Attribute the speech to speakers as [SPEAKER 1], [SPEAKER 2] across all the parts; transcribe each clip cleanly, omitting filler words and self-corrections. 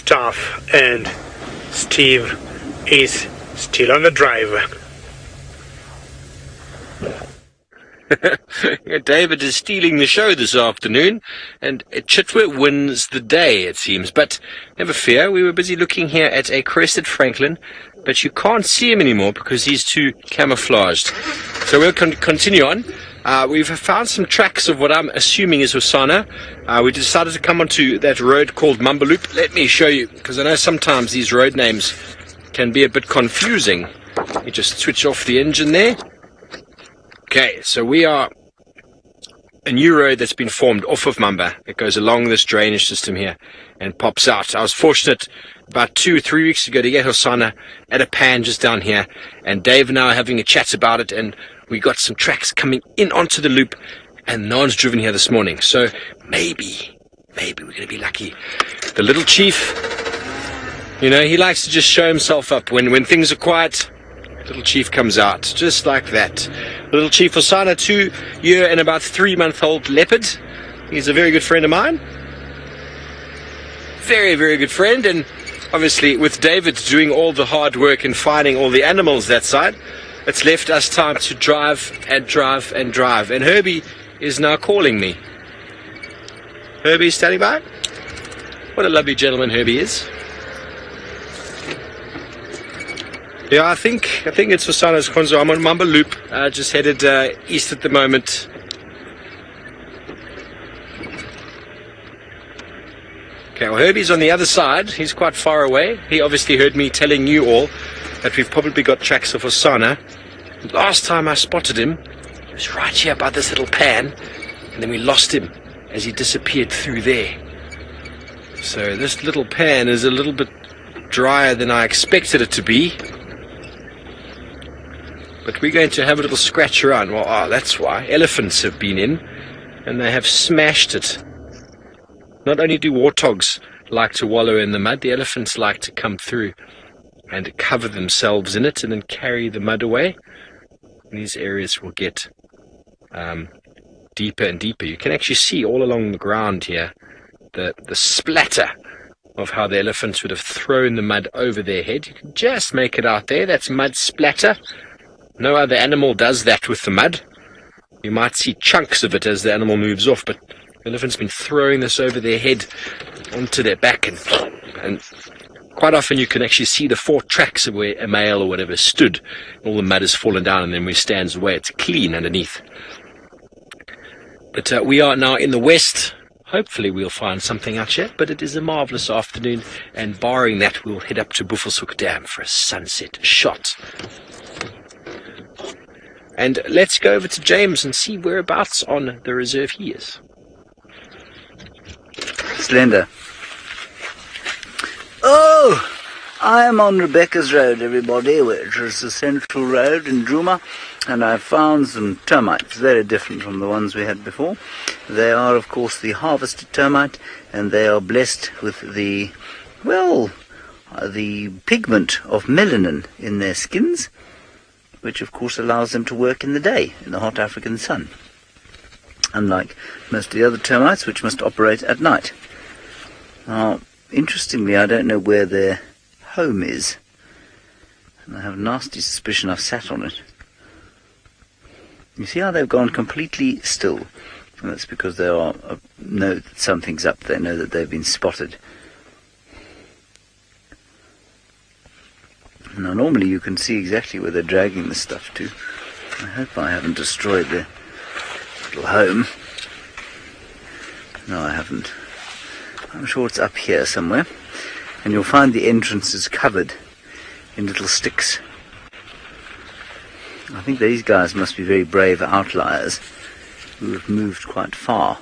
[SPEAKER 1] stuff, and Steve is still on the drive.
[SPEAKER 2] David is stealing the show this afternoon, and Chitwa wins the day, it seems. But never fear, we were busy looking here at a crested francolin, but you can't see him anymore because he's too camouflaged. So we'll continue on. We've found some tracks of what I'm assuming is Hosana. We decided to come onto that road called Mamba Loop. Let me show you, because I know sometimes these road names can be a bit confusing. You just switch off the engine there. Okay, so we are a new road that's been formed off of Mamba. It goes along this drainage system here and pops out. I was fortunate about 2 or 3 weeks ago to get Hosana at a pan just down here, and Dave and I are having a chat about it, and we got some tracks coming in onto the loop, and no one's driven here this morning. So maybe we're going to be lucky. The little chief, you know, he likes to just show himself up when things are quiet. Little chief comes out, just like that. Little chief Hosana, 2-year and about 3-month-old leopard. He's a very good friend of mine. Very, very good friend. And obviously, with David doing all the hard work and finding all the animals that side, it's left us time to drive and drive and drive. And Herbie is now calling me. Herbie standing by. What a lovely gentleman Herbie is. Yeah, I think it's Hosana's Konzo. I'm on Mamba Loop, just headed east at the moment. Okay, well, Herbie's on the other side. He's quite far away. He obviously heard me telling you all that we've probably got tracks of Hosana. Last time I spotted him, he was right here by this little pan, and then we lost him as he disappeared through there. So this little pan is a little bit drier than I expected it to be. But we're going to have a little scratch around. Well, that's why. Elephants have been in, and they have smashed it. Not only do warthogs like to wallow in the mud, the elephants like to come through and cover themselves in it and then carry the mud away. These areas will get deeper and deeper. You can actually see all along the ground here the splatter of how the elephants would have thrown the mud over their head. You can just make it out there. That's mud splatter. No other animal does that with the mud. You might see chunks of it as the animal moves off, but the elephant's been throwing this over their head onto their back, and quite often you can actually see the 4 tracks of where a male or whatever stood. All the mud has fallen down, and then when he stands away, it's clean underneath. But we are now in the west. Hopefully we'll find something out here, but it is a marvellous afternoon, and barring that, we'll head up to Buffelshoek Dam for a sunset shot. And let's go over to James and see whereabouts on the reserve he is.
[SPEAKER 3] Slender. Oh, I am on Rebecca's Road, everybody, which is the central road in Djuma, and I've found some termites, very different from the ones we had before. They are, of course, the harvested termite, and they are blessed with the pigment of melanin in their skins, which of course allows them to work in the day, in the hot African sun, unlike most of the other termites, which must operate at night. Now, interestingly, I don't know where their home is, and I have a nasty suspicion I've sat on it. You see how they've gone completely still, and that's because they know that something's up there, know that they've been spotted. Now, normally you can see exactly where they're dragging the stuff to. I hope I haven't destroyed their little home. No, I haven't. I'm sure it's up here somewhere. And you'll find the entrance is covered in little sticks. I think these guys must be very brave outliers who have moved quite far.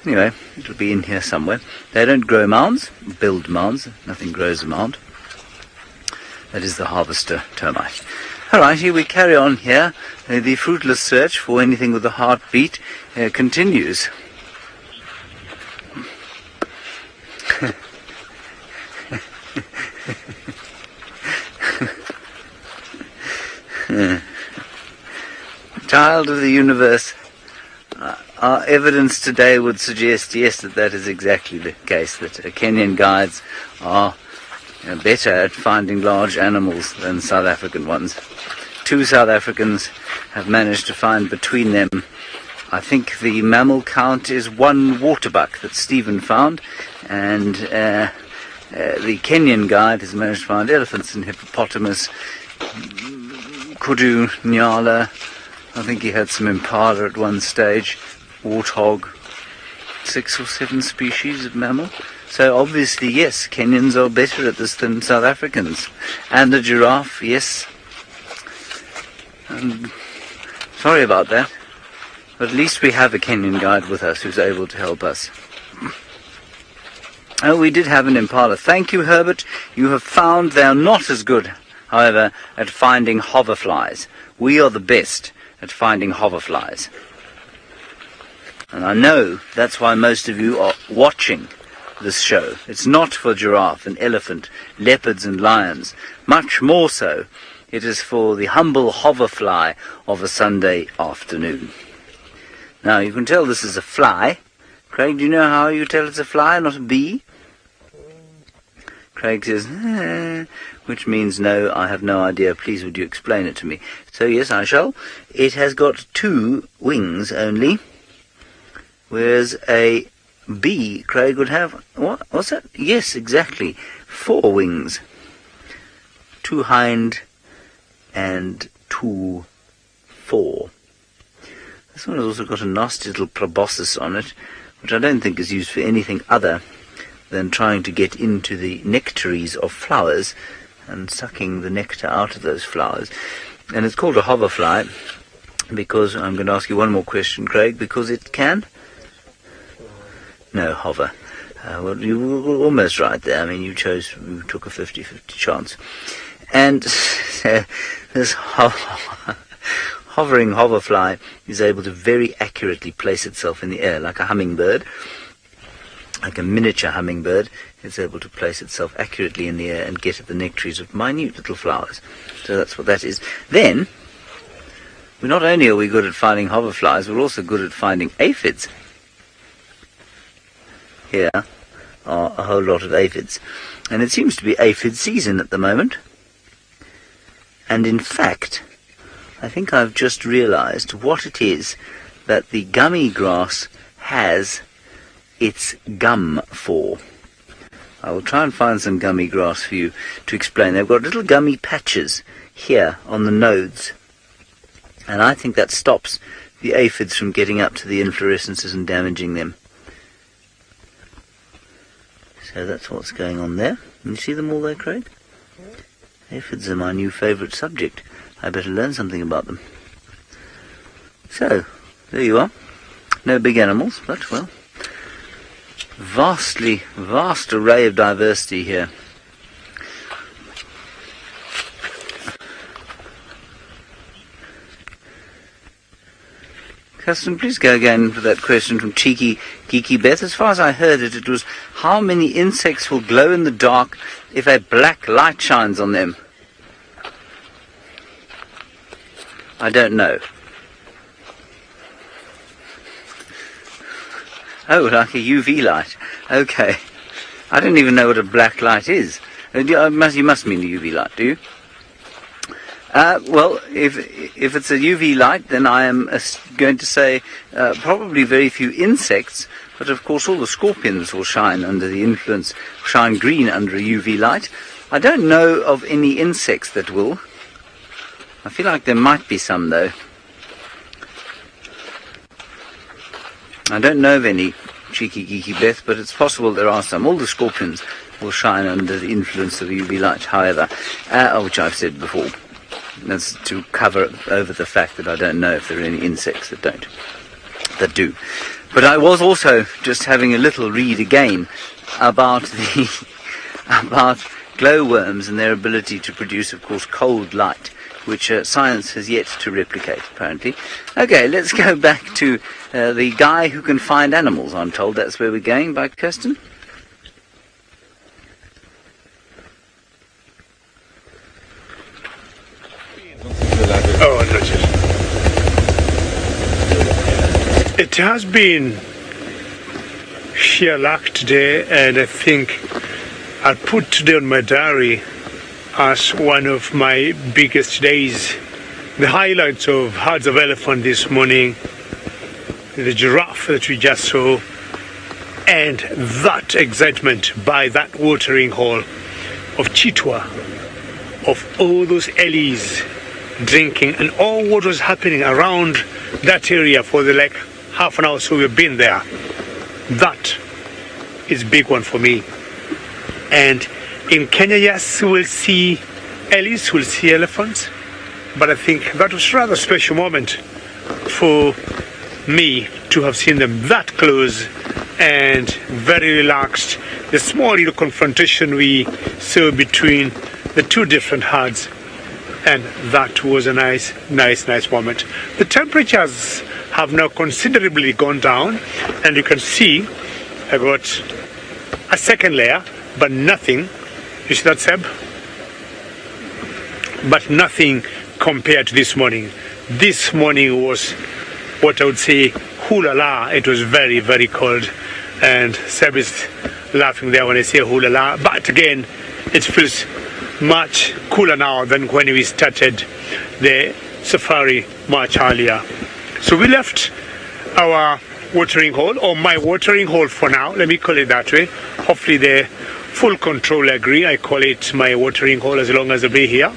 [SPEAKER 3] Anyway, it'll be in here somewhere. They don't grow mounds, build mounds. Nothing grows a mound. That is the harvester termite. Alright, here we carry on here. The fruitless search for anything with a heartbeat continues. Child of the universe, our evidence today would suggest, yes, that is exactly the case, that Kenyan guides are better at finding large animals than South African ones. 2 South Africans have managed to find between them, I think the mammal count is 1 waterbuck that Stephen found, and the Kenyan guide has managed to find elephants and hippopotamus, kudu, nyala, I think he had some impala at one stage, warthog, 6 or 7 species of mammal. So obviously, yes, Kenyans are better at this than South Africans. And the giraffe, yes. Sorry about that. But at least we have a Kenyan guide with us who's able to help us. Oh, we did have an impala. Thank you, Herbert. You have found they are not as good, however, at finding hoverflies. We are the best at finding hoverflies. And I know that's why most of you are watching this show. It's not for giraffe and elephant, leopards and lions. Much more so, it is for the humble hoverfly of a Sunday afternoon. Now, you can tell this is a fly. Craig, do you know how you tell it's a fly, not a bee? Craig says, which means no, I have no idea. Please, would you explain it to me? So, yes, I shall. It has got 2 wings only, whereas a bee, Craig, would have, what's that? Yes, exactly, 4 wings. 2 hind and 2 fore. This one has also got a nasty little proboscis on it, which I don't think is used for anything other than trying to get into the nectaries of flowers and sucking the nectar out of those flowers. And it's called a hoverfly because, I'm going to ask you one more question, Craig, because it can? No, hover. Well, you were almost right there. I mean, you took a 50-50 chance. And this hovering hoverfly is able to very accurately place itself in the air, like a hummingbird, like a miniature hummingbird. It's able to place itself accurately in the air and get at the nectaries of minute little flowers. So that's what that is. Then, not only are we good at finding hoverflies, we're also good at finding aphids. Here are a whole lot of aphids. And it seems to be aphid season at the moment. And in fact, I think I've just realized what it is that the gummy grass has its gum for. I will try and find some gummy grass for you to explain. They've got little gummy patches here on the nodes. And I think that stops the aphids from getting up to the inflorescences and damaging them. So that's what's going on there. Can you see them all there, Craig? Aphids are my new favourite subject. I better learn something about them. So, there you are. No big animals, but, well, vast array of diversity here. Kirsten, please go again for that question from Cheeky Geeky Beth. As far as I heard it, it was how many insects will glow in the dark if a black light shines on them? I don't know. Oh, like a UV light. Okay. I don't even know what a black light is. You must mean a UV light, do you? Well, if it's a UV light, then I am going to say probably very few insects, but of course all the scorpions will shine under the influence, shine green under a UV light. I don't know of any insects that will. I feel like there might be some, though. I don't know of any, Cheeky Geeky Beth, but it's possible there are some. All the scorpions will shine under the influence of UV light, however, which I've said before. That's to cover over the fact that I don't know if there are any insects that do. But I was also just having a little read again about glowworms and their ability to produce, of course, cold light, which science has yet to replicate, apparently. Okay, let's go back to the guy who can find animals, I'm told that's where we're going, by Kirsten.
[SPEAKER 1] Oh, not It has been sheer luck today, and I think I'll put today on my diary as one of my biggest days. The highlights of herds of elephant this morning, the giraffe that we just saw, and that excitement by that watering hole of Chitwa, of all those ellies drinking, and all what was happening around that area for the like half an hour so we've been there. That is a big one for me. And in Kenya, yes, we'll see ellies, we'll see elephants, but I think that was a rather special moment for me to have seen them that close and very relaxed. The small little confrontation we saw between the two different herds, and that was a nice moment. The temperatures have now considerably gone down, and you can see I got a second layer, but nothing. You see that, Seb? But nothing compared to this morning. This morning was what I would say, hoo-la-la. It was very, very cold. And Seb is laughing there when I say hoo-la-la. But again, it feels much cooler now than when we started the safari much earlier. So we left our watering hole, or my watering hole for now, let me call it that way. Hopefully the full control agree I call it my watering hole as long as I'll be here.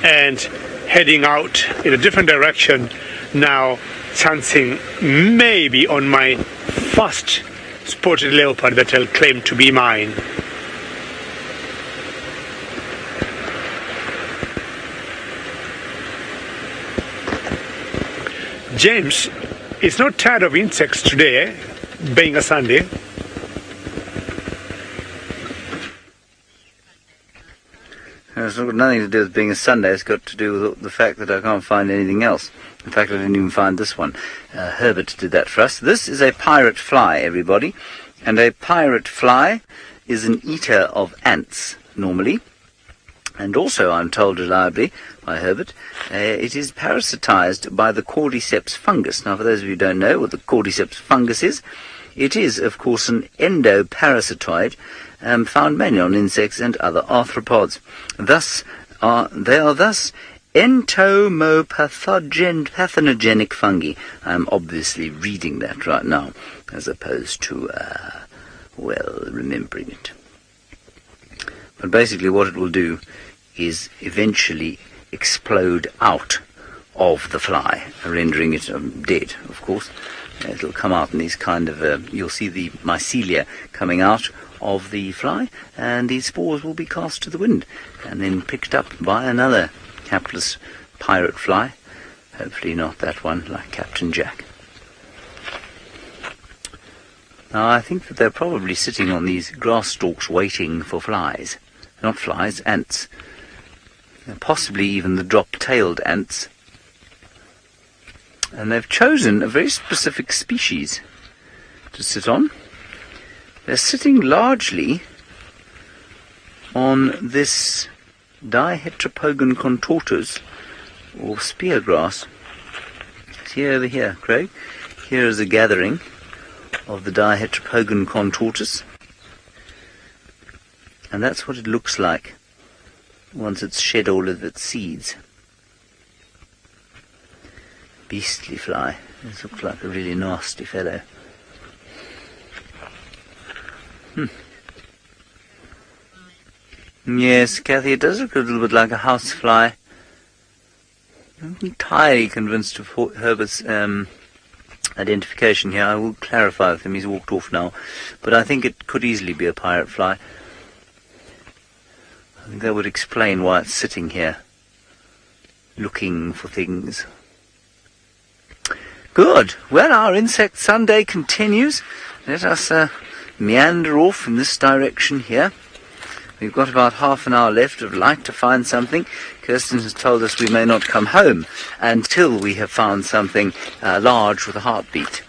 [SPEAKER 1] And heading out in a different direction now, chancing maybe on my first spotted leopard that I'll claim to be mine. James is not tired of insects today, being a Sunday.
[SPEAKER 3] It's got nothing to do with being a Sunday. It's got to do with the fact that I can't find anything else. In fact, I didn't even find this one. Herbert did that for us. This is a pirate fly, everybody. And a pirate fly is an eater of ants, normally. And also, I'm told reliably by Herbert, it is parasitized by the cordyceps fungus. Now, for those of you who don't know what the cordyceps fungus is, it is, of course, an endoparasitoid found mainly on insects and other arthropods. They are thus entomopathogentic fungi. I'm obviously reading that right now, as opposed to, remembering it. But basically what it will do is eventually explode out of the fly, rendering it dead, of course. It'll come out in these kind of, you'll see the mycelia coming out of the fly, and these spores will be cast to the wind, and then picked up by another hapless pirate fly, hopefully not that one like Captain Jack. Now I think that they're probably sitting on these grass stalks waiting for flies. Not flies, ants. Possibly even the drop-tailed ants. And they've chosen a very specific species to sit on. They're sitting largely on this Diheteropogon contortus, or speargrass. See over here, Craig? Here is a gathering of the Diheteropogon contortus. And that's what it looks like once it's shed all of its seeds. Beastly fly. This looks like a really nasty fellow. Yes, Kathy, it does look a little bit like a housefly. I'm not entirely convinced of Herbert's identification here. I will clarify with him. He's walked off now. But I think it could easily be a pirate fly. I think that would explain why it's sitting here, looking for things. Good. Well, our Insect Sunday continues. Let us meander off in this direction here. We've got about half an hour left. I'd like to find something. Kirsten has told us we may not come home until we have found something large with a heartbeat.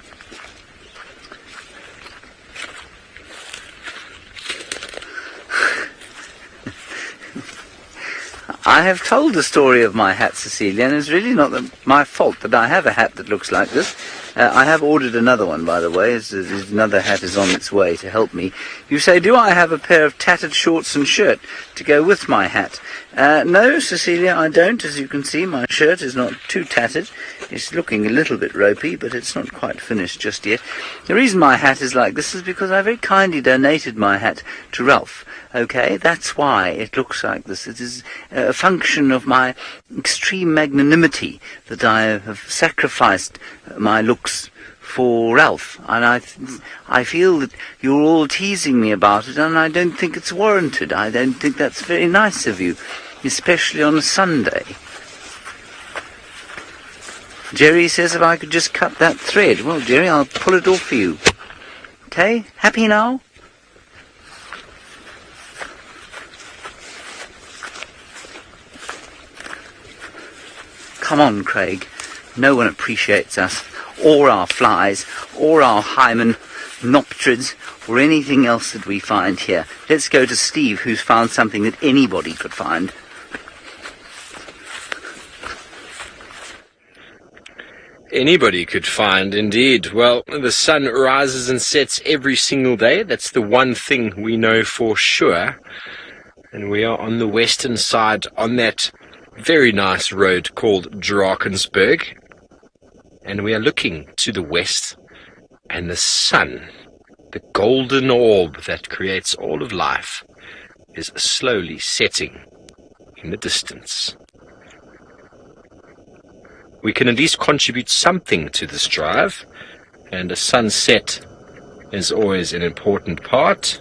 [SPEAKER 3] I have told the story of my hat, Cecilia, and it's really not my fault that I have a hat that looks like this. I have ordered another one, by the way. Another hat is on its way to help me. You say, do I have a pair of tattered shorts and shirt to go with my hat? No, Cecilia, I don't. As you can see, my shirt is not too tattered. It's looking a little bit ropey, but it's not quite finished just yet. The reason my hat is like this is because I very kindly donated my hat to Ralph. Okay, that's why it looks like this. It is a function of my extreme magnanimity that I have sacrificed my looks for Ralph. And I feel that you're all teasing me about it, and I don't think it's warranted. I don't think that's very nice of you, especially on a Sunday. Jerry says if I could just cut that thread. Well, Jerry, I'll pull it off for you. Okay, happy now? Come on, Craig. No one appreciates us, or our flies, or our hymenopterids, or anything else that we find here. Let's go to Steve, who's found something that anybody could find.
[SPEAKER 2] Anybody could find, indeed. Well, the sun rises and sets every single day. That's the one thing we know for sure. And we are on the western side on that very nice road called Drakensberg. And we are looking to the west, and the sun, the golden orb that creates all of life, is slowly setting in the distance. We can at least contribute something to this drive, and a sunset is always an important part.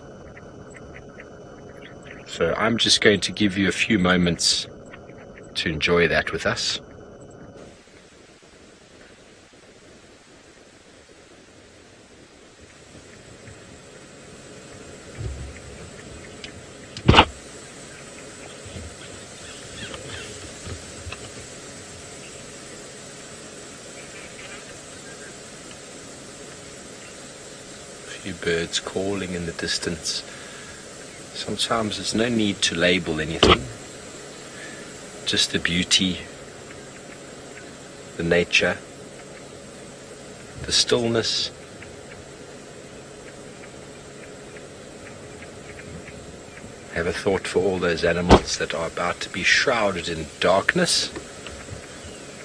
[SPEAKER 2] So I'm just going to give you a few moments to enjoy that with us. Few birds calling in the distance. Sometimes there's no need to label anything, just the beauty, the nature, the stillness. Have a thought for all those animals that are about to be shrouded in darkness,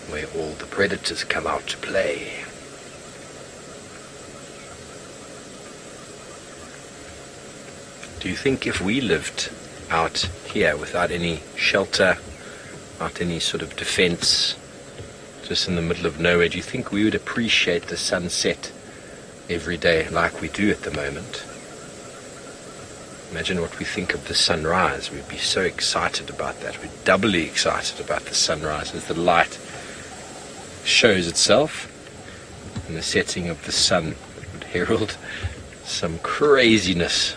[SPEAKER 2] where all the predators come out to play. Do you think if we lived out here without any shelter, without any sort of defense, just in the middle of nowhere, do you think we would appreciate the sunset every day like we do at the moment? Imagine what we think of the sunrise. We'd be so excited about that. We're doubly excited about the sunrise as the light shows itself, and the setting of the sun would herald some craziness.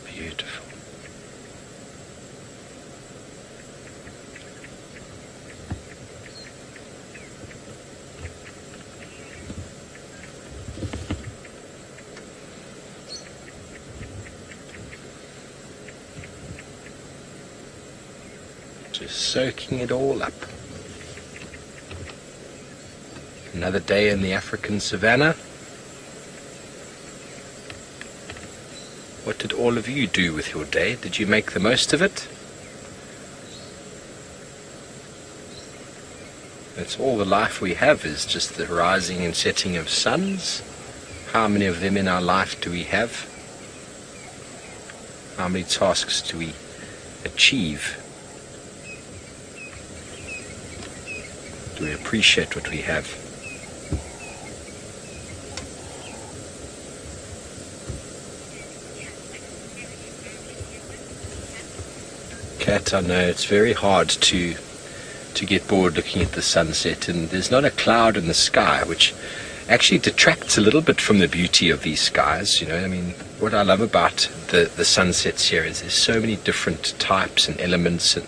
[SPEAKER 2] Beautiful. Just soaking it all up. Another day in the African savannah. What did all of you do with your day? Did you make the most of it? That's all the life we have, is just the rising and setting of suns. How many of them in our life do we have? How many tasks do we achieve? Do we appreciate what we have? Cat, I know it's very hard to get bored looking at the sunset, and there's not a cloud in the sky, which actually detracts a little bit from the beauty of these skies. You know, I mean, what I love about the sunsets here is there's so many different types and elements, and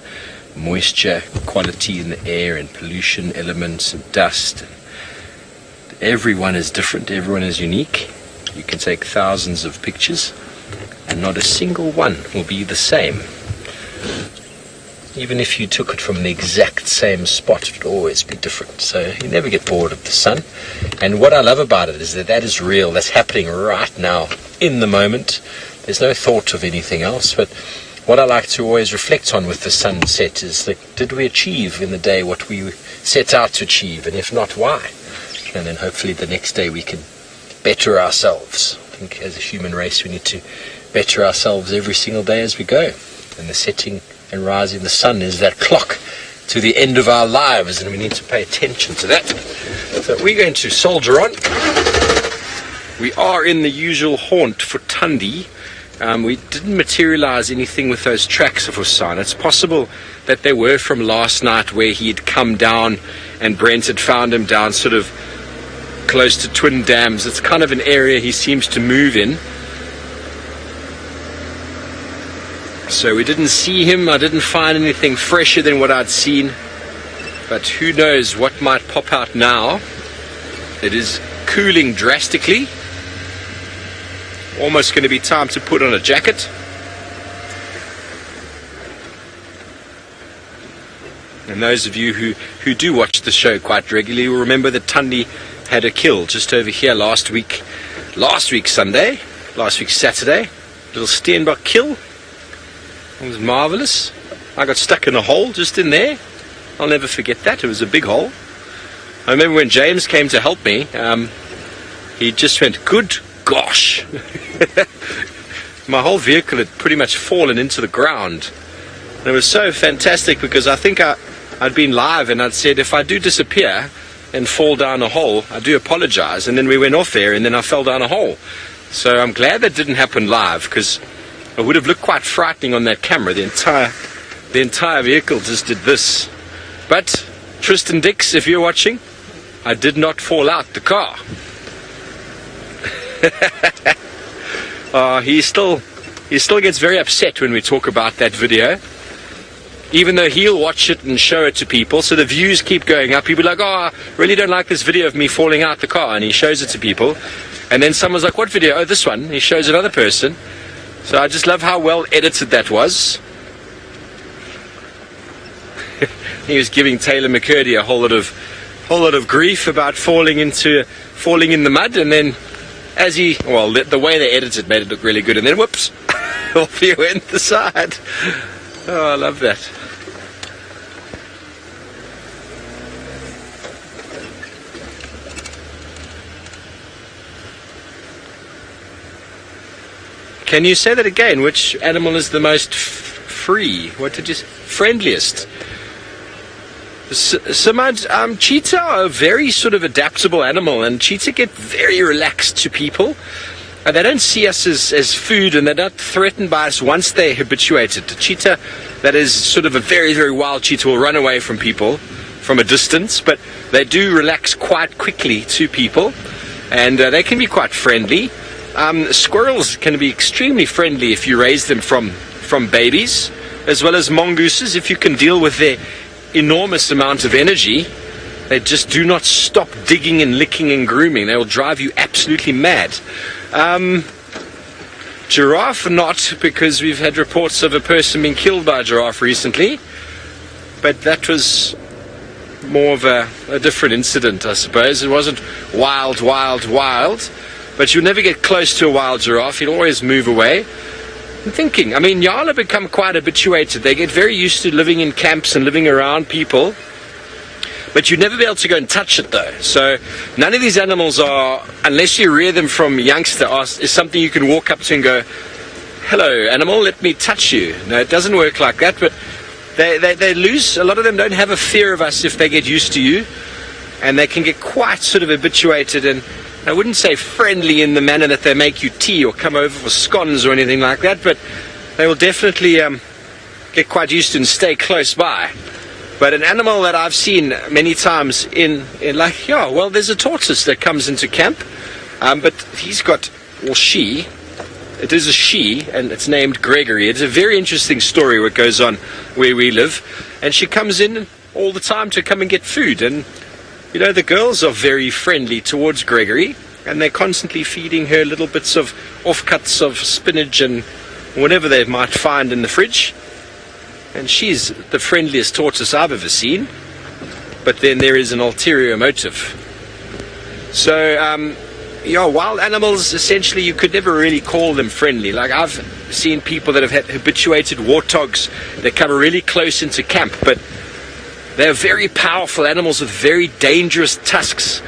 [SPEAKER 2] moisture quality in the air, and pollution elements, and dust. Everyone is different, everyone is unique. You can take thousands of pictures and not a single one will be the same. Even if you took it from the exact same spot, it would always be different. So you never get bored of the sun. And what I love about it is that that is real. That's happening right now, in the moment. There's no thought of anything else. But what I like to always reflect on with the sunset is that, did we achieve in the day what we set out to achieve? And if not, why? And then hopefully the next day we can better ourselves. I think as a human race we need to better ourselves every single day as we go. And the setting and rising of the sun is that clock to the end of our lives, and we need to pay attention to that. So we're going to soldier on. We are in the usual haunt for Tundi. We didn't materialize anything with those tracks of Hosana. It's possible that they were from last night, where he'd come down and Brent had found him down sort of close to Twin Dams. It's kind of an area he seems to move in. So we didn't see him. I didn't find anything fresher than what I'd seen. But who knows what might pop out now. It is cooling drastically. Almost going to be time to put on a jacket. And those of you who do watch the show quite regularly will remember that Tundi had a kill just over here last week Saturday. Little Steenbok kill. It was marvellous. I got stuck in a hole just in there. I'll never forget that. It was a big hole. I remember when James came to help me, he just went, good gosh. My whole vehicle had pretty much fallen into the ground. And it was so fantastic because I think I'd been live and I'd said, if I do disappear and fall down a hole, I do apologize. And then we went off there and then I fell down a hole. So I'm glad that didn't happen live, because it would have looked quite frightening on that camera. The entire vehicle just did this. But Tristan Dix, if you're watching, I did not fall out the car. He still gets very upset when we talk about that video, even though he'll watch it and show it to people, so the views keep going up. People are like, oh, I really don't like this video of me falling out the car, and he shows it to people, and then someone's like, what video? Oh, this one. He shows another person. So I just love how well edited that was. He was giving Taylor McCurdy a whole lot of grief about falling in the mud, and then the way they edited made it look really good, and then whoops, off he went the side. Oh, I love that. Can you say that again? Which animal is the most free? What did you say? Friendliest? Samad, cheetah are a very sort of adaptable animal, and cheetah get very relaxed to people. They don't see us as food, and they're not threatened by us once they're habituated. The cheetah that is sort of a very, very wild cheetah will run away from people from a distance, but they do relax quite quickly to people, and they can be quite friendly. Squirrels can be extremely friendly if you raise them from babies, as well as mongooses. If you can deal with their enormous amount of energy, they just do not stop digging and licking and grooming. They will drive you absolutely mad. Giraffe, not, because we've had reports of a person being killed by a giraffe recently, but that was more of a different incident, I suppose. It wasn't wild, but you'll never get close to a wild giraffe. He'll always move away. I'm thinking, Nyala become quite habituated. They get very used to living in camps and living around people, but you'd never be able to go and touch it though. So none of these animals are, unless you rear them from youngster, is something you can walk up to and go, hello animal, let me touch you. No, it doesn't work like that, but they lose, a lot of them don't have a fear of us if they get used to you, and they can get quite sort of habituated, and I wouldn't say friendly in the manner that they make you tea or come over for scones or anything like that, but they will definitely get quite used to and stay close by. But an animal that I've seen many times there's a tortoise that comes into camp, but he's got, it is a she, and it's named Gregory. It's a very interesting story what goes on where we live, and she comes in all the time to come and get food, and the girls are very friendly towards Gregory, and they're constantly feeding her little bits of offcuts of spinach and whatever they might find in the fridge. and she's the friendliest tortoise I've ever seen. But then there is an ulterior motive. So, wild animals, essentially, you could never really call them friendly. Like, I've seen people that have had habituated warthogs that come really close into camp, but they're very powerful animals with very dangerous tusks.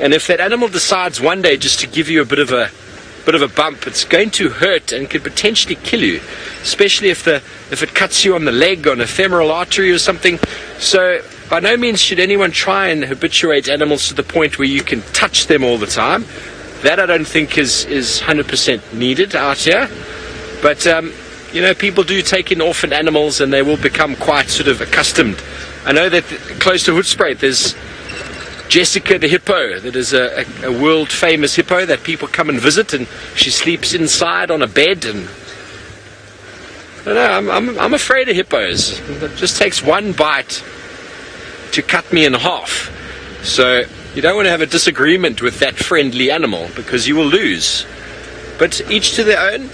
[SPEAKER 2] And if that animal decides one day just to give you a bit of a bump, it's going to hurt and could potentially kill you, especially if it cuts you on the leg, on a femoral artery or something. So by no means should anyone try and habituate animals to the point where you can touch them all the time. That I don't think is 100% needed out here. But people do take in orphaned animals and they will become quite sort of accustomed. I know that close to Hoedspruit there's Jessica the hippo, that is a world famous hippo that people come and visit, and she sleeps inside on a bed. And I don't know, I'm afraid of hippos. It just takes one bite to cut me in half. So you don't want to have a disagreement with that friendly animal because you will lose. But each to their own.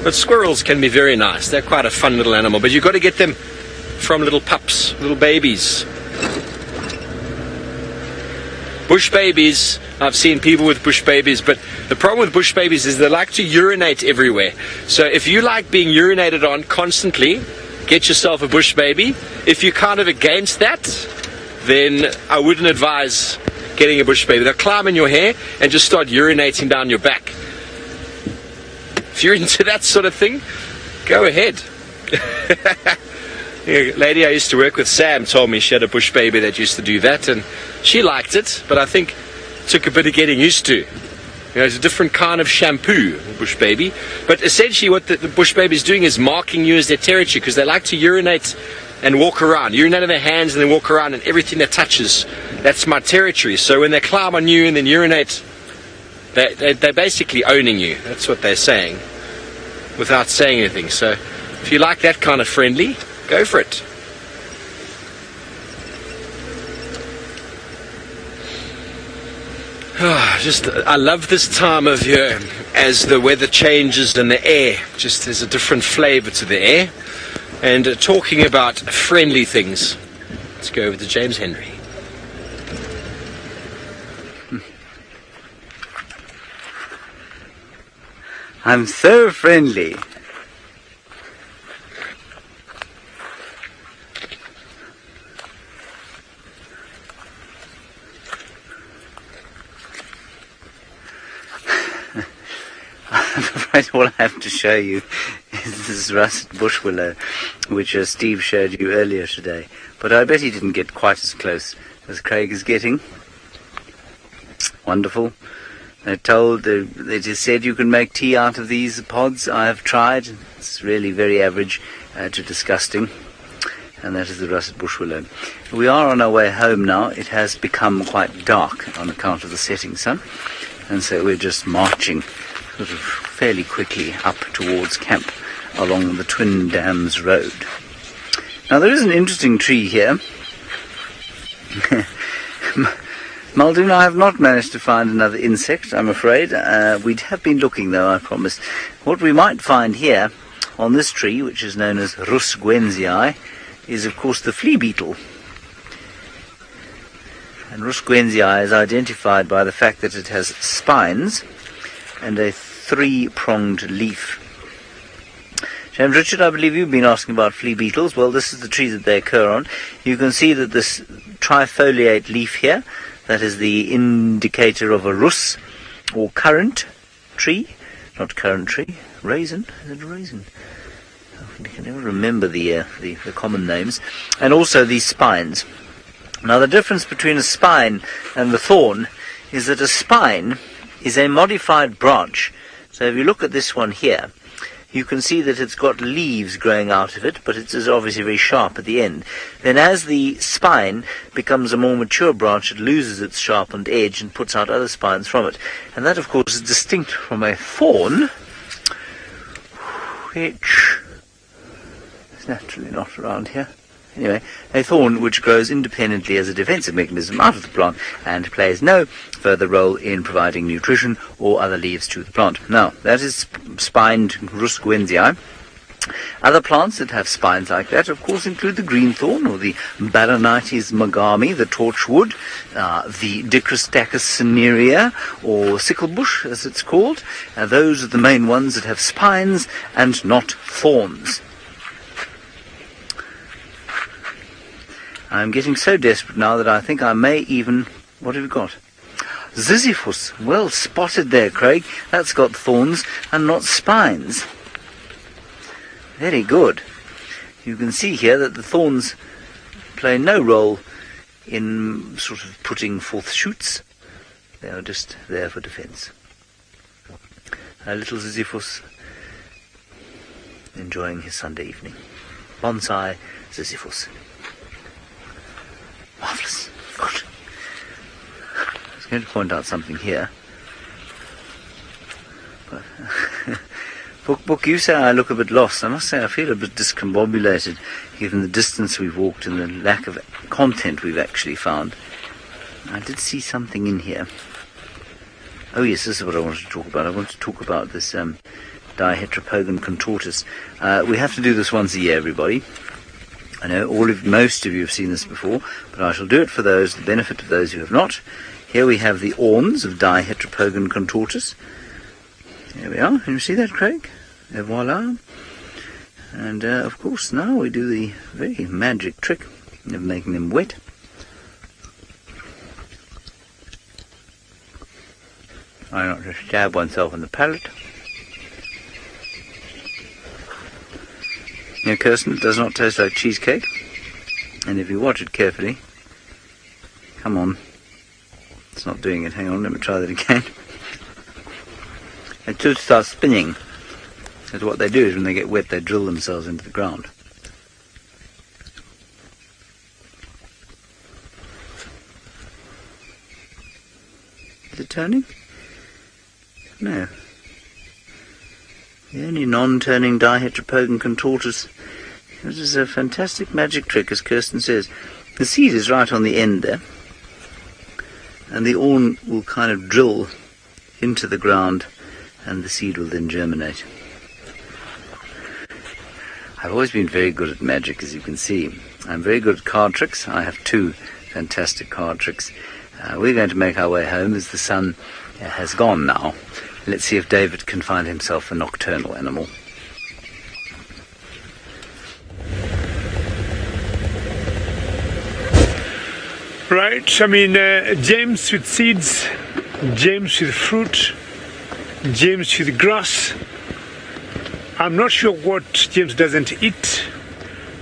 [SPEAKER 2] But squirrels can be very nice. They're quite a fun little animal, but you've got to get them from little pups, little babies. Bush babies, I've seen people with bush babies, but the problem with bush babies is they like to urinate everywhere. So if you like being urinated on constantly, get yourself a bush baby. If you're kind of against that, then I wouldn't advise getting a bush baby. They'll climb in your hair and just start urinating down your back. If you're into that sort of thing, go ahead. A lady I used to work with, Sam, told me she had a bush baby that used to do that, and she liked it, but I think it took a bit of getting used to. It's a different kind of shampoo, the bush baby. But essentially what the bush baby is doing is marking you as their territory, because they like to urinate and walk around. Urinate in their hands and then walk around, and everything that touches, that's my territory. So when they climb on you and then urinate, they're basically owning you. That's what they're saying, without saying anything. So if you like that kind of friendly, go for it. I love this time of year as the weather changes and the air, just there's a different flavor to the air. And talking about friendly things, let's go over to James Henry.
[SPEAKER 3] I'm so friendly. I'm afraid all I have to show you is this russet bush willow, which Steve showed you earlier today. But I bet he didn't get quite as close as Craig is getting. Wonderful. It is said you can make tea out of these pods. I have tried. It's really very average to disgusting. And that is the russet bush willow. We are on our way home now. It has become quite dark on account of the setting sun. And so we're just marching sort of fairly quickly up towards camp along the Twin Dams Road. Now there is an interesting tree here. Muldoon, I have not managed to find another insect, I'm afraid. We have been looking, though, I promise. What we might find here, on this tree, which is known as Rus gwenzii, is, of course, the flea beetle. And Rus gwenzii is identified by the fact that it has spines and a three-pronged leaf. James Richard, I believe you've been asking about flea beetles. Well, this is the tree that they occur on. You can see that this trifoliate leaf here, that is the indicator of a rus, or currant tree. Not currant tree, raisin. Is it a raisin? I can never remember the common names. And also these spines. Now the difference between a spine and the thorn is that a spine is a modified branch. So if you look at this one here, you can see that it's got leaves growing out of it, but it is obviously very sharp at the end. Then as the spine becomes a more mature branch, it loses its sharpened edge and puts out other spines from it. And that, of course, is distinct from a thorn, which is naturally not around here. Anyway, a thorn which grows independently as a defensive mechanism out of the plant and plays no further role in providing nutrition or other leaves to the plant. Now, that is spined Rusquenzii. Other plants that have spines like that, of course, include the green thorn, or the Balanites magami, the torchwood, the Dicrostachys cinerea, or sicklebush, as it's called. Those are the main ones that have spines and not thorns. I'm getting so desperate now that I think I may even... What have we got? Ziziphus. Well spotted there, Craig. That's got thorns and not spines. Very good. You can see here that the thorns play no role in sort of putting forth shoots. They are just there for defence. A little Ziziphus enjoying his Sunday evening. Bonsai Ziziphus. Marvellous. Good. I was going to point out something here. But Book, you say I look a bit lost. I must say I feel a bit discombobulated given the distance we've walked and the lack of content we've actually found. I did see something in here. Oh yes, this is what I wanted to talk about. I want to talk about this Diheteropogon contortus. We have to do this once a year, everybody. I know most of you have seen this before, but I shall do it for the benefit of those who have not. Here we have the awns of Diheteropogon contortus. There we are. Can you see that, Craig? Et voila. And, of course, now we do the very magic trick of making them wet. Why not just stab oneself in the palate? Now, Kirsten, it does not taste like cheesecake. And if you watch it carefully... Come on. It's not doing it. Hang on, let me try that again. It just starts spinning. Because what they do is when they get wet, they drill themselves into the ground. Is it turning? No. The only non-turning Diheteropogon contortus. This is a fantastic magic trick, as Kirsten says. The seed is right on the end there. And the awn will kind of drill into the ground, and the seed will then germinate. I've always been very good at magic, as you can see. I'm very good at card tricks. I have 2 fantastic card tricks. We're going to make our way home as the sun has gone now. Let's see if David can find himself a nocturnal animal.
[SPEAKER 1] Right, James with seeds, James with fruit, James with grass. I'm not sure what James doesn't eat,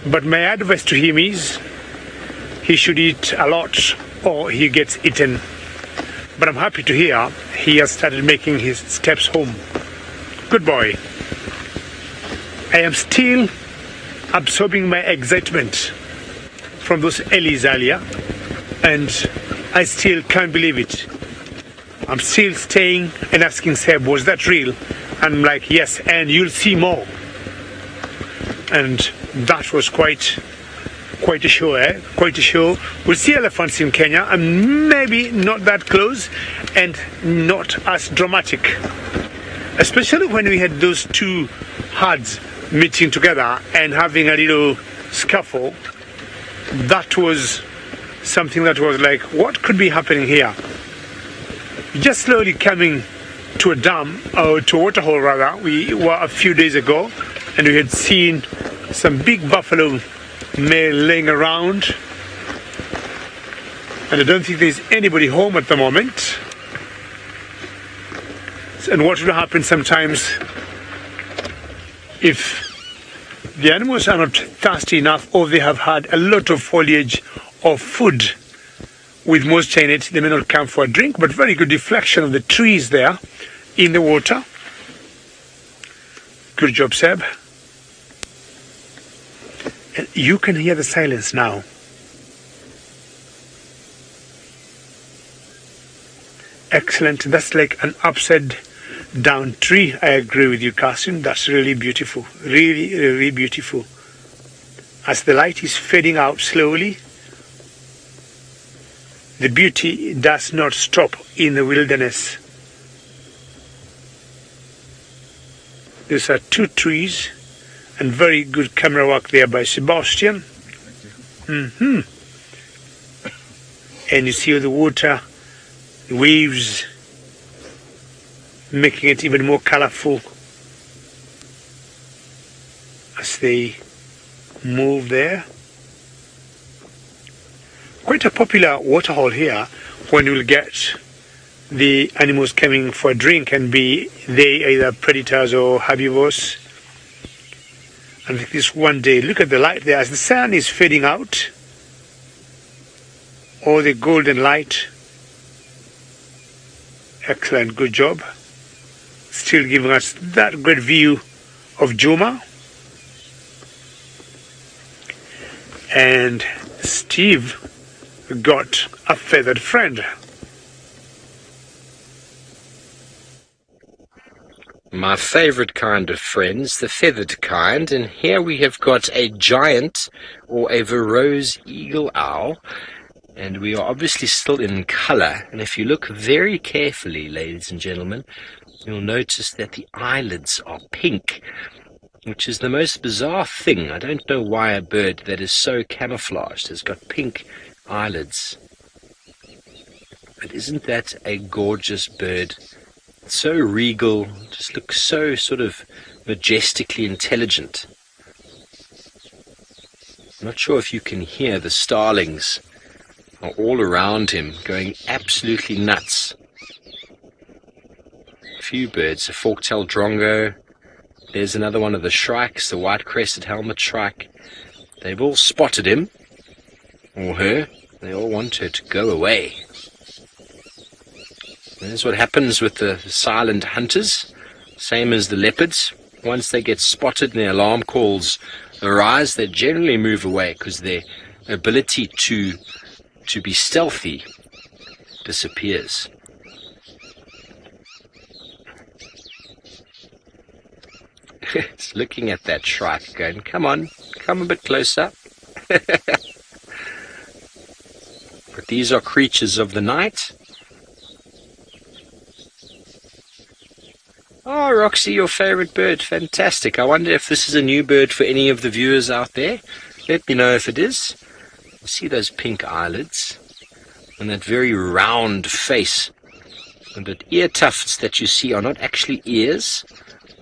[SPEAKER 1] but my advice to him is he should eat a lot or he gets eaten. But I'm happy to hear he has started making his steps home. Good boy. I am still absorbing my excitement from those Ellies earlier, and I still can't believe it. I'm still staying and asking Seb, was that real? And I'm like, yes, and you'll see more. And that was quite a show, eh? Quite a show. We'll see elephants in Kenya, and maybe not that close and not as dramatic. Especially when we had those 2 herds meeting together and having a little scuffle. That was something that was like, what could be happening here? Just slowly coming to a dam, or to a waterhole rather. We were a few days ago, and we had seen some big buffalo male laying around, and I don't think there's anybody home at the moment. And what will happen sometimes if the animals are not thirsty enough, or they have had a lot of foliage or food with moisture in it, they may not come for a drink, but very good reflection of the trees there in the water. Good job, Seb. And you can hear the silence now. Excellent. That's like an upside down tree. I agree with you, Carson. That's really beautiful. Really, really beautiful. as the light is fading out slowly, the beauty does not stop in the wilderness. These are 2 trees, and very good camera work there by Sebastian. And you see the water, the waves, making it even more colorful as they move there. Quite a popular waterhole here when you'll get the animals coming for a drink and be they either predators or herbivores. And this one day, look at the light there as the sun is fading out, all the golden light. Excellent, good job. Still giving us that great view of Djuma. And Steve got a feathered friend.
[SPEAKER 2] My favorite kind of friends, the feathered kind, and here we have got a giant or a Verreaux's eagle owl, and we are obviously still in color. And if you look very carefully, ladies and gentlemen, you'll notice that the eyelids are pink, which is the most bizarre thing. I don't know why a bird that is so camouflaged has got pink eyelids. But isn't that a gorgeous bird? So regal, just looks so sort of majestically intelligent. I'm not sure if you can hear the starlings are all around him going absolutely nuts. A few birds, a fork-tailed drongo. There's another one of the shrikes, the white-crested helmet shrike. They've all spotted him, or her. They all want her to go away. That's what happens with the silent hunters, same as the leopards. Once they get spotted and the alarm calls arise, they generally move away because their ability to be stealthy disappears. It's looking at that shrike going, come on, come a bit closer. But these are creatures of the night. Oh, Roxy, your favorite bird. Fantastic. I wonder if this is a new bird for any of the viewers out there. Let me know if it is. See those pink eyelids and that very round face. And the ear tufts that you see are not actually ears.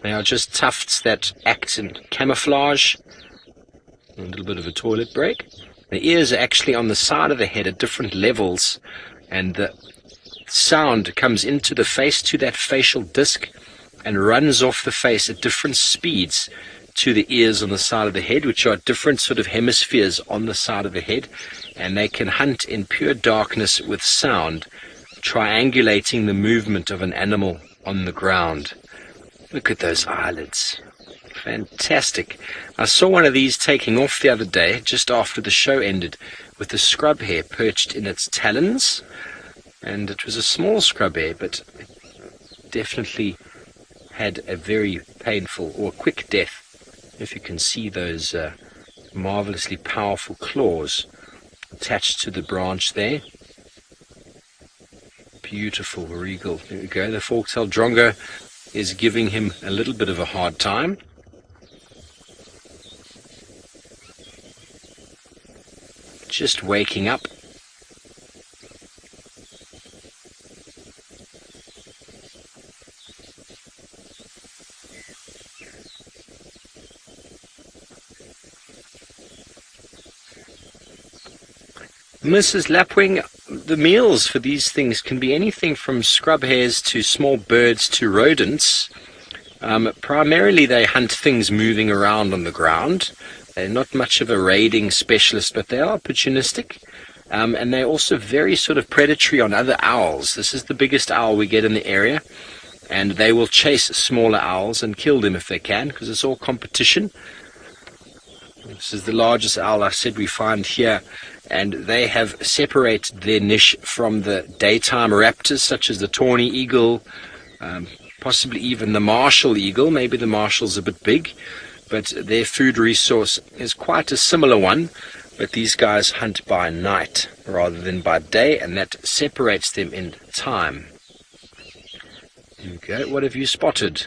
[SPEAKER 2] They are just tufts that act in camouflage. A little bit of a toilet break. The ears are actually on the side of the head at different levels, and the sound comes into the face to that facial disc and runs off the face at different speeds to the ears on the side of the head, which are different sort of hemispheres on the side of the head, and they can hunt in pure darkness with sound, triangulating the movement of an animal on the ground. Look at those eyelids. Fantastic. I saw one of these taking off the other day, just after the show ended, with the scrub hare perched in its talons, and it was a small scrub hare, but it definitely had a very painful or quick death. If you can see those marvelously powerful claws attached to the branch there. Beautiful regal. There we go. The fork-tailed drongo is giving him a little bit of a hard time. Just waking up. Mrs. Lapwing, the meals for these things can be anything from scrub hares to small birds to rodents. Primarily they hunt things moving around on the ground. They're not much of a raiding specialist, but they are opportunistic. And they're also very sort of predatory on other owls. This is the biggest owl we get in the area. And they will chase smaller owls and kill them if they can, because it's all competition. This is the largest owl I said we find here. And they have separated their niche from the daytime raptors, such as the tawny eagle, possibly even the martial eagle. Maybe the martial's a bit big. but their food resource is quite a similar one, but these guys hunt by night rather than by day, and that separates them in time. Okay, what have you spotted?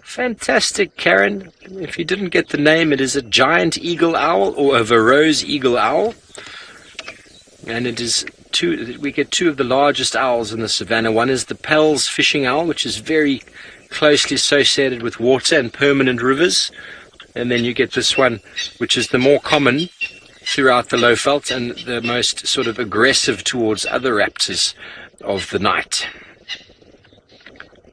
[SPEAKER 2] Fantastic, Karen. If you didn't get the name, it is a giant eagle owl or a Verreaux's eagle owl. And it is we get two of the largest owls in the savannah. One is the Pell's fishing owl, which is very closely associated with water and permanent rivers. And then you get this one, which is the more common throughout the low veld and the most sort of aggressive towards other raptors of the night.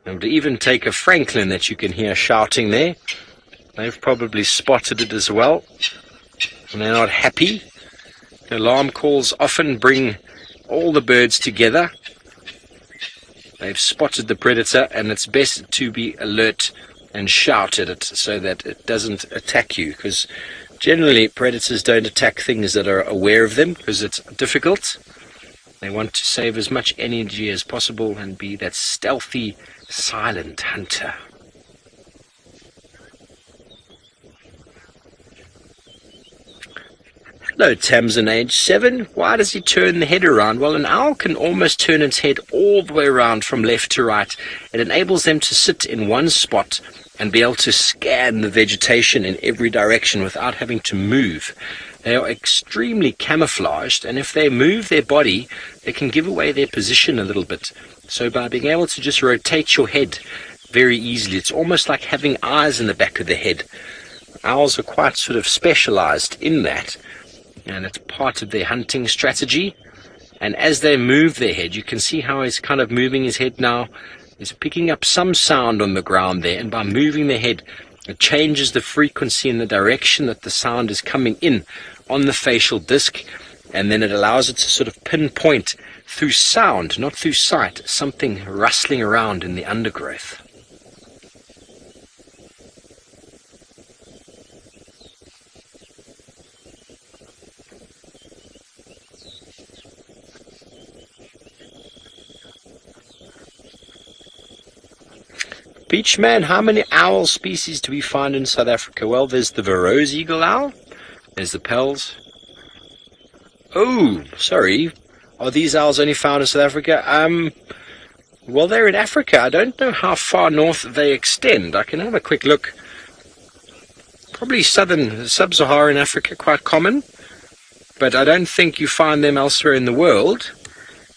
[SPEAKER 2] And to even take a Franklin that you can hear shouting there, they've probably spotted it as well, and they're not happy. The alarm calls often bring all the birds together. They've spotted the predator, and it's best to be alert and shout at it so that it doesn't attack you, because generally predators don't attack things that are aware of them because it's difficult. They want to save as much energy as possible and be that stealthy, silent hunter. Hello, Tamsin, age 7. Why does he turn the head around? Well, an owl can almost turn its head all the way around from left to right. It enables them to sit in one spot and be able to scan the vegetation in every direction without having to move. They are extremely camouflaged, and if they move their body, they can give away their position a little bit. So by being able to just rotate your head very easily, it's almost like having eyes in the back of the head. Owls are quite sort of specialized in that, and it's part of their hunting strategy. And as they move their head, you can see how he's kind of moving his head now. He's picking up some sound on the ground there, and by moving the head, it changes the frequency and the direction that the sound is coming in on the facial disc, and then it allows it to sort of pinpoint through sound, not through sight, something rustling around in the undergrowth. Beachman, how many owl species do we find in South Africa? Well, there's the Verreaux's eagle owl. There's the Pell's. Oh, sorry. Are these owls only found in South Africa? Well, they're in Africa. I don't know how far north they extend. I can have a quick look. Probably southern, sub-Saharan Africa, quite common. But I don't think you find them elsewhere in the world.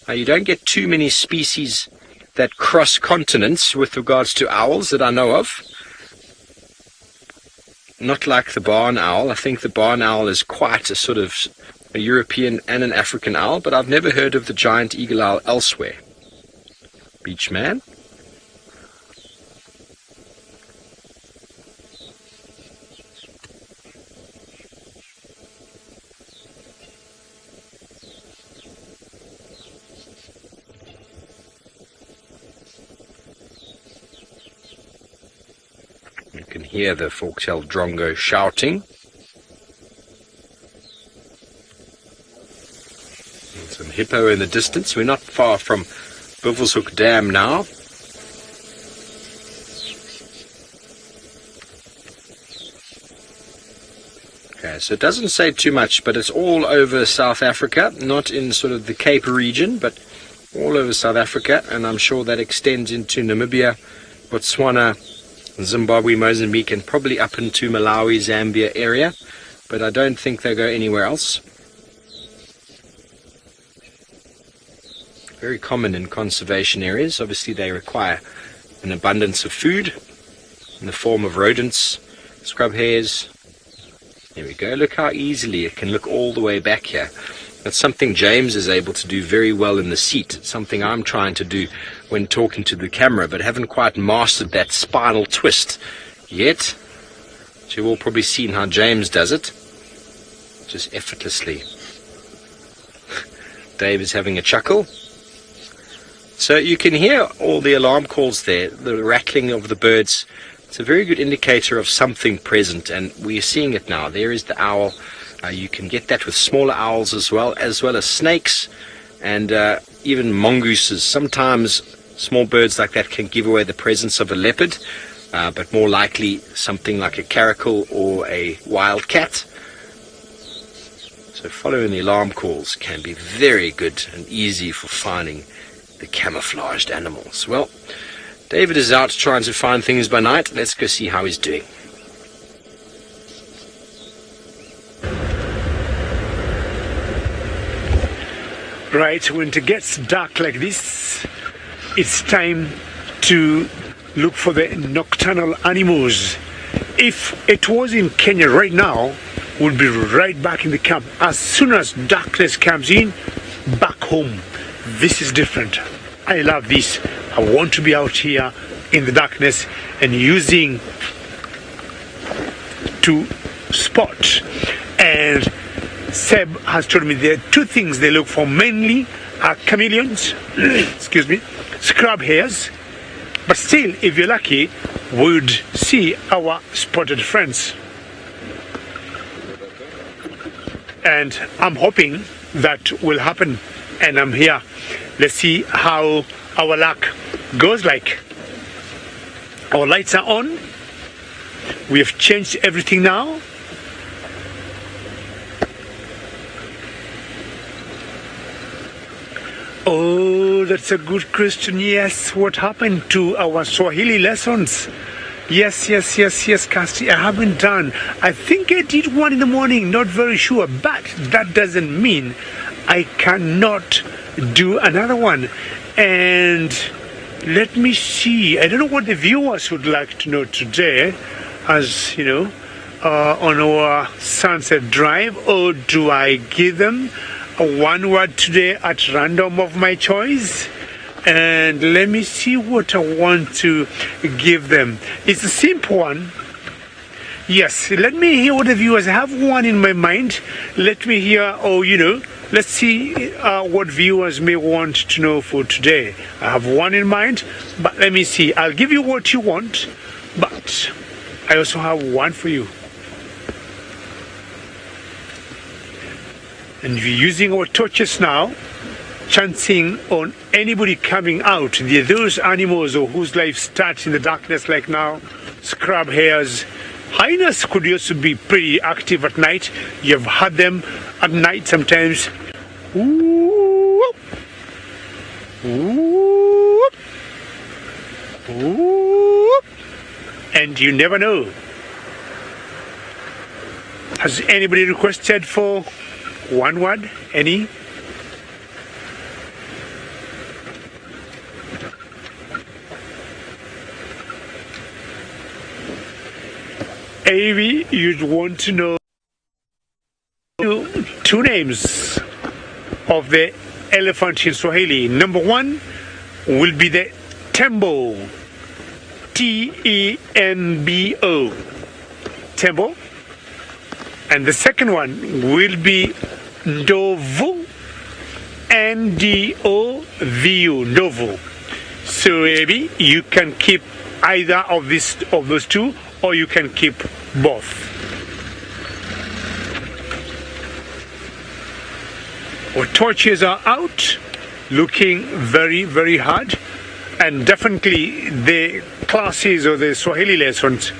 [SPEAKER 2] You don't get too many species that cross continents with regards to owls that I know of. Not like the barn owl. I think the barn owl is quite a sort of a European and an African owl, but I've never heard of the giant eagle owl elsewhere. Beachman. You can hear the fork-tailed drongo shouting. And some hippo in the distance. We're not far from Buffelshoek Dam now. Okay, so it doesn't say too much, but it's all over South Africa, not in sort of the Cape region, but all over South Africa, and I'm sure that extends into Namibia, Botswana, Zimbabwe, Mozambique, and probably up into Malawi, Zambia area, but I don't think they go anywhere else. Very common in conservation areas. Obviously they require an abundance of food in the form of rodents, scrub hares. There we go. Look how easily it can look all the way back here. That's something James is able to do very well in the seat. It's something I'm trying to do when talking to the camera, but haven't quite mastered that spinal twist yet. So you've all probably seen how James does it, just effortlessly. Dave is having a chuckle. So you can hear all the alarm calls there, the rattling of the birds. It's a very good indicator of something present, and we are seeing it now. There is the owl. You can get that with smaller owls as well as snakes, and even mongooses. Sometimes small birds like that can give away the presence of a leopard, but more likely something like a caracal or a wild cat. So following the alarm calls can be very good and easy for finding the camouflaged animals. Well, David is out trying to find things by night. Let's go see how he's doing.
[SPEAKER 1] Right, when it gets dark like this, it's time to look for the nocturnal animals. If it was in Kenya right now, we'll be right back in the camp. As soon as darkness comes in, back home. This is different. I love this. I want to be out here in the darkness and using to spot. And Seb has told me there are two things they look for mainly are chameleons, excuse me, scrub hares, but still, if you're lucky, would see our spotted friends. And I'm hoping that will happen, and I'm here. Let's see how our luck goes like. Our lights are on. We have changed everything now. Oh, that's a good question. Yes, what happened to our Swahili lessons? Yes, Casti, I haven't done. I think I did one in the morning, not very sure, but that doesn't mean I cannot do another one. And let me see, I don't know what the viewers would like to know today, as you know, on our sunset drive, or do I give them one word today at random of my choice? And let me see what I want to give them. It's a simple one. Yes, let me hear what the viewers have. One in my mind. Let me hear, let's see what viewers may want to know for today. I have one in mind, but let me see. I'll give you what you want, but I also have one for you. And we're using our torches now, chancing on anybody coming out. There are those animals whose life starts in the darkness like now, scrub hares. Hyenas could also be pretty active at night. You've had them at night sometimes. Ooh, ooh, ooh. And you never know. Has anybody requested for one word? Any? Maybe you'd want to know two names of the elephant in Swahili. Number one will be the Tembo. Tembo. Tembo. And the second one will be Ndovu. Ndovu. Ndovu. So maybe you can keep either of those two, or you can keep both. Our torches are out, looking very, very hard, and definitely the classes or the Swahili lessons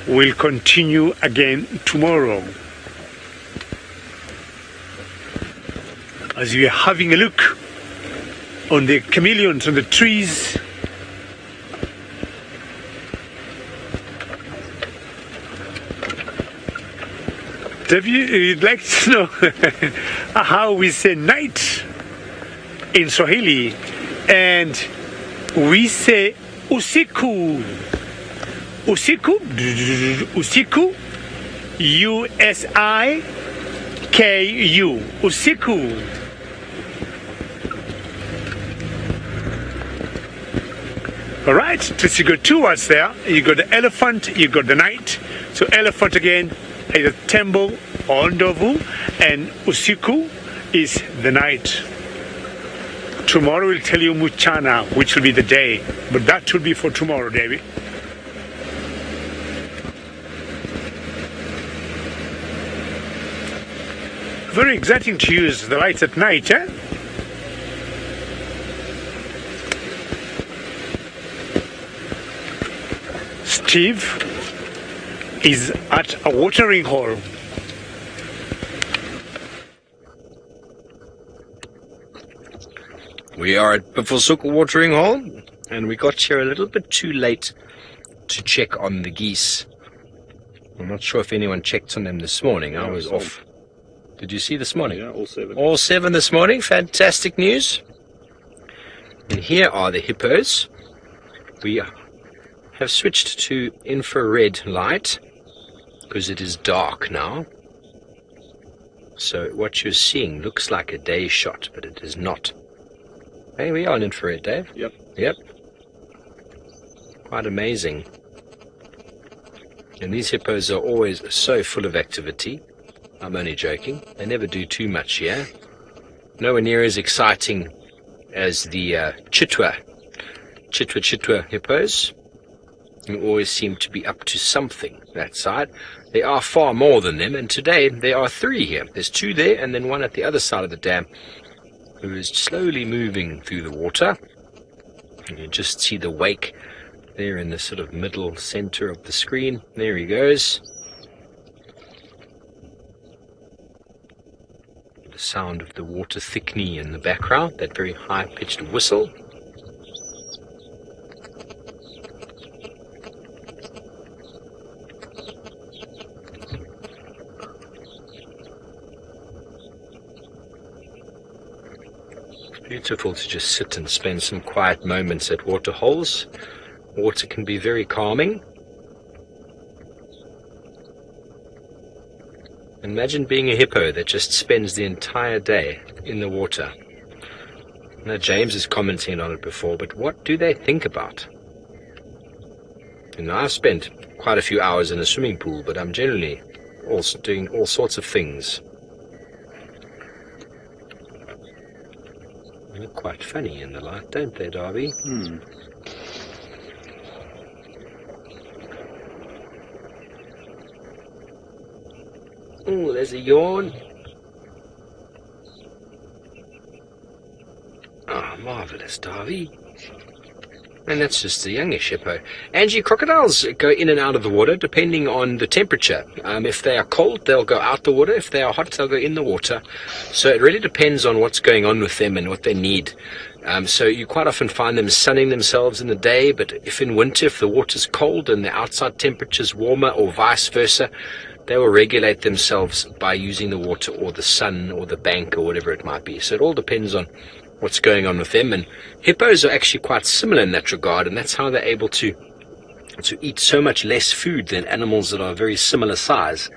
[SPEAKER 1] will continue again tomorrow. As we are having a look on the chameleons on the trees, you'd like to know how we say night in Swahili, and we say usiku. Usiku, usiku, U-S-I-K-U, usiku. All right, so you got two words there. You got the elephant, you got the night. So elephant again, either Tembo or Ndovu, and usiku is the night. Tomorrow we'll tell you Mchana, which will be the day, but that will be for tomorrow, David. Very exciting to use the lights at night, eh? Steve is at a watering hole.
[SPEAKER 2] We are at Buffelshoek watering hole, and we got here a little bit too late to check on the geese. I'm not sure if anyone checked on them this morning. I was off. Did you see this morning?
[SPEAKER 4] Yeah, all 7.
[SPEAKER 2] All 7 this morning. Fantastic news. And here are the hippos. We have switched to infrared light because it is dark now. So what you're seeing looks like a day shot, but it is not. Hey, we are on infrared, Dave.
[SPEAKER 4] Yep.
[SPEAKER 2] Quite amazing. And these hippos are always so full of activity. I'm only joking. They never do too much here. Nowhere near as exciting as the Chitwa hippos, who always seem to be up to something that side. There are far more than them, and today there are 3 here. There's 2 there, and then one at the other side of the dam, who is slowly moving through the water. And you just see the wake there in the sort of middle center of the screen. There he goes. The sound of the water thickening in the background, that very high-pitched whistle. Beautiful to just sit and spend some quiet moments at water holes. Water can be very calming. Imagine being a hippo that just spends the entire day in the water. Now James is commenting on it before, but what do they think about? I've spent quite a few hours in a swimming pool, but I'm generally also doing all sorts of things. They look quite funny in the light, don't they, Darby? Oh, there's a yawn. Ah, marvellous, Darby. And that's just the youngish hippo. Angie, crocodiles go in and out of the water depending on the temperature. If they are cold, they'll go out the water. If they are hot, they'll go in the water. So it really depends on what's going on with them and what they need. So you quite often find them sunning themselves in the day, but if in winter, if the water's cold and the outside temperature's warmer or vice versa, they will regulate themselves by using the water or the sun or the bank or whatever it might be. So it all depends on what's going on with them. And hippos are actually quite similar in that regard, and that's how they're able to eat so much less food than animals that are very similar size.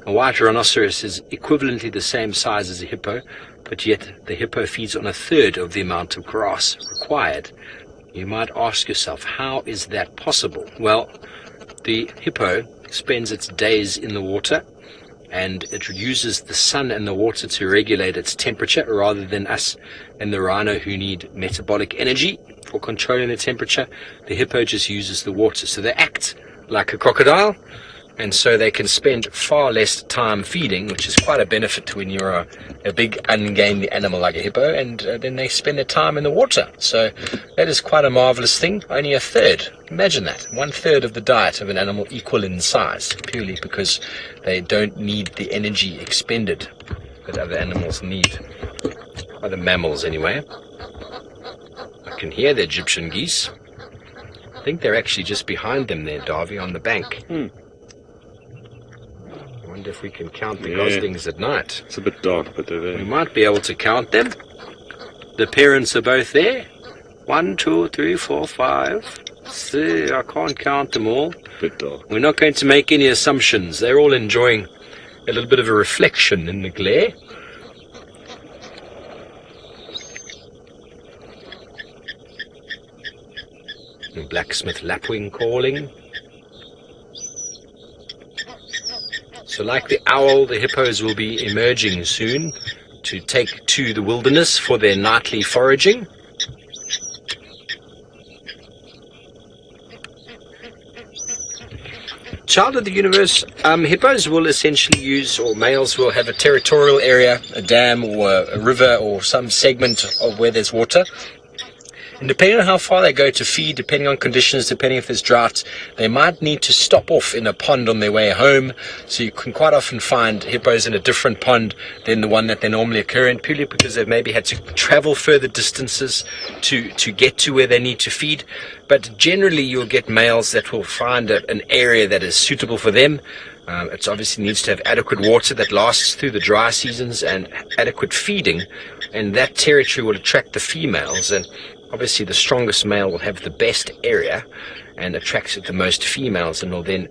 [SPEAKER 2] A white rhinoceros is equivalently the same size as a hippo, but yet the hippo feeds on 1/3 of the amount of grass required. You might ask yourself, how is that possible? Well, the hippo spends its days in the water, and it uses the sun and the water to regulate its temperature rather than us and the rhino who need metabolic energy for controlling the temperature. The hippo just uses the water. So they act like a crocodile, and so they can spend far less time feeding, which is quite a benefit when you're a big ungainly animal like a hippo, and then they spend their time in the water. So that is quite a marvelous thing. Only 1/3. Imagine that. 1/3 of the diet of an animal equal in size, purely because they don't need the energy expended that other animals need. Other mammals, anyway. I can hear the Egyptian geese. I think they're actually just behind them there, Darby, on the bank. I wonder if we can count the goslings at night.
[SPEAKER 4] It's a bit dark, but they're there.
[SPEAKER 2] We might be able to count them. The parents are both there. 1, 2, 3, 4, 5. See, I can't count them all.
[SPEAKER 4] Bit dark.
[SPEAKER 2] We're not going to make any assumptions. They're all enjoying a little bit of a reflection in the glare. And blacksmith lapwing calling. So like the owl, the hippos will be emerging soon to take to the wilderness for their nightly foraging. Child of the universe, hippos will essentially use, or males will have a territorial area, a dam or a river or some segment of where there's water. And depending on how far they go to feed, depending on conditions, depending if there's drought, they might need to stop off in a pond on their way home. So you can quite often find hippos in a different pond than the one that they normally occur in, purely because they've maybe had to travel further distances to get to where they need to feed. But generally you'll get males that will find an area that is suitable for them. It obviously needs to have adequate water that lasts through the dry seasons and adequate feeding, and that territory will attract the females. And obviously the strongest male will have the best area and attracts the most females, and will then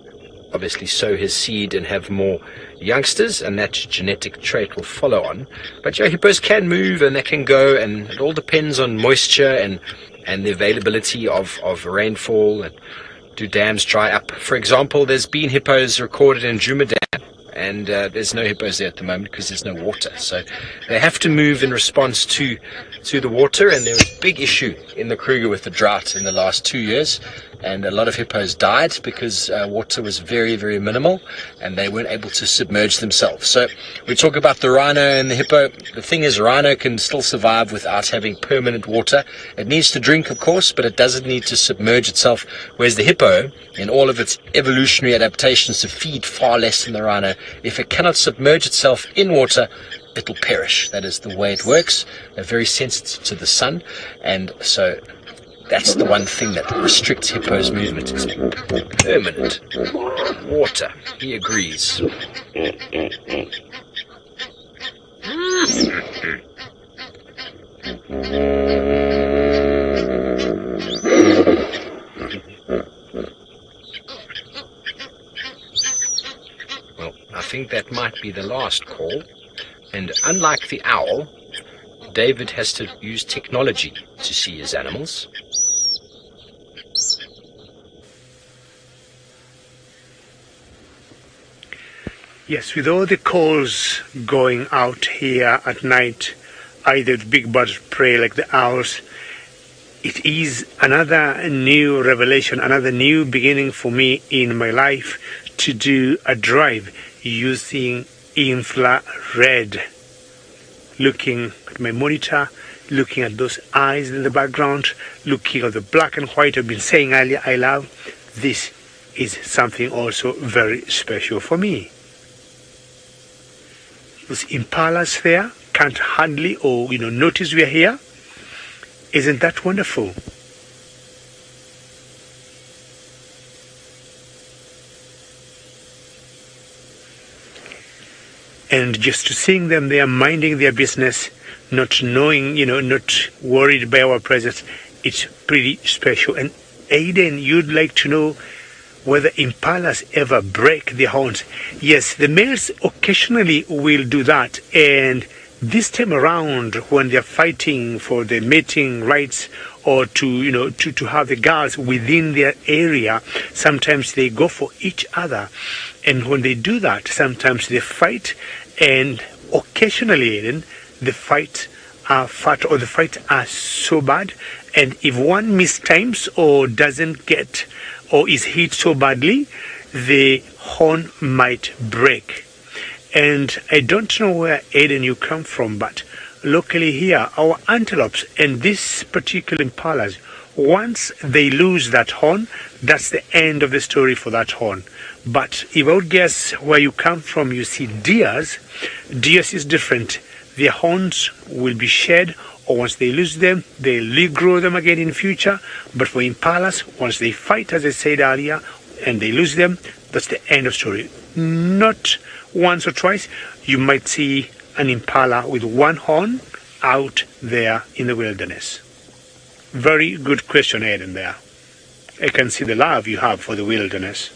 [SPEAKER 2] obviously sow his seed and have more youngsters, and that genetic trait will follow on. But yeah, hippos can move and they can go, and it all depends on moisture and the availability of rainfall, and do dams dry up. For example, there's been hippos recorded in Djuma Dam, and there's no hippos there at the moment because there's no water. So they have to move in response to the water, and there was a big issue in the Kruger with the drought in the last 2 years, and a lot of hippos died because water was very, very minimal and they weren't able to submerge themselves. So we talk about the rhino and the hippo. The thing is, rhino can still survive without having permanent water. It needs to drink, of course, but it doesn't need to submerge itself, whereas the hippo, in all of its evolutionary adaptations to feed far less than the rhino, if it cannot submerge itself in water, it'll perish. That is the way it works. They're very sensitive to the sun, and so that's the one thing that restricts hippos' movement, is permanent water. He agrees. Well, I think that might be the last call. And unlike the owl, David has to use technology to see his animals.
[SPEAKER 1] Yes, with all the calls going out here at night, either the big birds of prey like the owls, it is another new revelation, another new beginning for me in my life to do a drive using infrared. Looking at my monitor, looking at those eyes in the background, looking at the black and white I've been saying earlier I love, this is something also very special for me. Those impalas there can't hardly notice we are here. Isn't that wonderful? And just to seeing them there minding their business, not knowing, not worried by our presence, it's pretty special. And Aiden, you'd like to know whether impalas ever break their horns. Yes, the males occasionally will do that, and this time around when they're fighting for the mating rights or to have the girls within their area, sometimes they go for each other, and when they do that, sometimes they fight, and occasionally then the fight are fat or the fight are so bad, and if one mistimes or doesn't get or is hit so badly, the horn might break. And I don't know where Aiden you come from, but locally here, our antelopes and these particular impalas, once they lose that horn, that's the end of the story for that horn. But if I would guess where you come from, you see deers is different. Their horns will be shed, or once they lose them, they'll regrow them again in future. But for impalas, once they fight, as I said earlier, and they lose them, that's the end of story. Not once or twice, you might see an impala with one horn out there in the wilderness. Very good question, Aiden, there. I can see the love you have for the wilderness.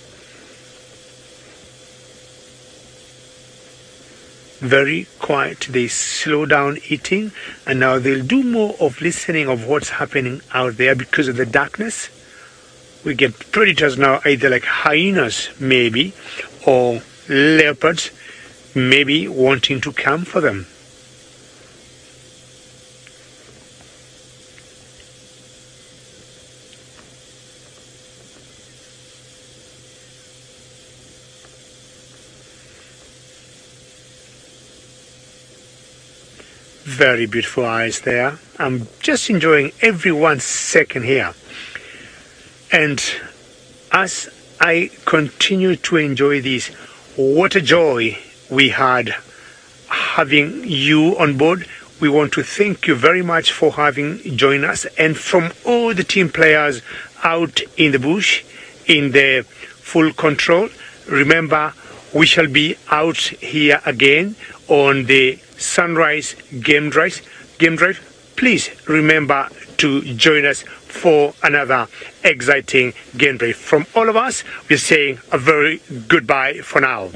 [SPEAKER 1] Very quiet, they slow down eating, and now they'll do more of listening of what's happening out there because of the darkness. We get predators now, either like hyenas maybe, or leopards maybe wanting to come for them. Very beautiful eyes there. I'm just enjoying every 1 second here. And as I continue to enjoy this, what a joy we had having you on board. We want to thank you very much for having joined us, and from all the team players out in the bush, in the full control. Remember, we shall be out here again on the sunrise game drive. Please remember to join us for another exciting game drive. From all of us, we're saying a very goodbye for now.